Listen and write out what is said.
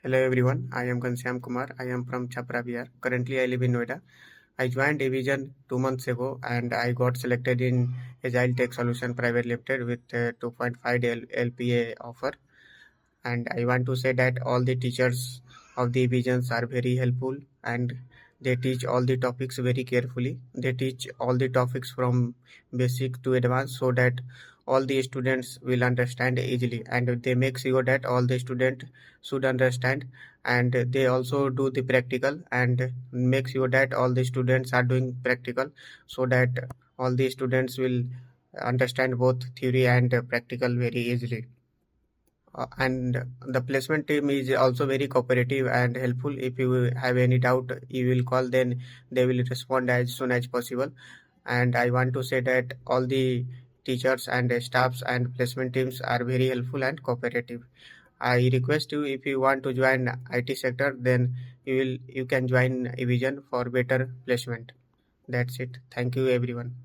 Hello everyone, I am Ghanshyam Kumar. I am from Chhapra, Bihar. Currently, I live in Noida. I joined Evision 2 months ago and I got selected in Agile Tech Solution Private Limited with 2.5 LPA offer. And I want to say that all the teachers of the Evisions are very helpful and they teach all the topics very carefully. They teach all the topics from basic to advanced so that all the students will understand easily, and they make sure that all the student should understand, and they also do the practical and make sure that all the students are doing practical so that all the students will understand both theory and practical very easily. And the placement team is also very cooperative and helpful. If you have any doubt, you will call, then they will respond as soon as possible. And I want to say that all the teachers and staffs and placement teams are very helpful and cooperative. I request you, if you want to join IT sector, then you can join Evision for better placement. That's it. Thank you everyone.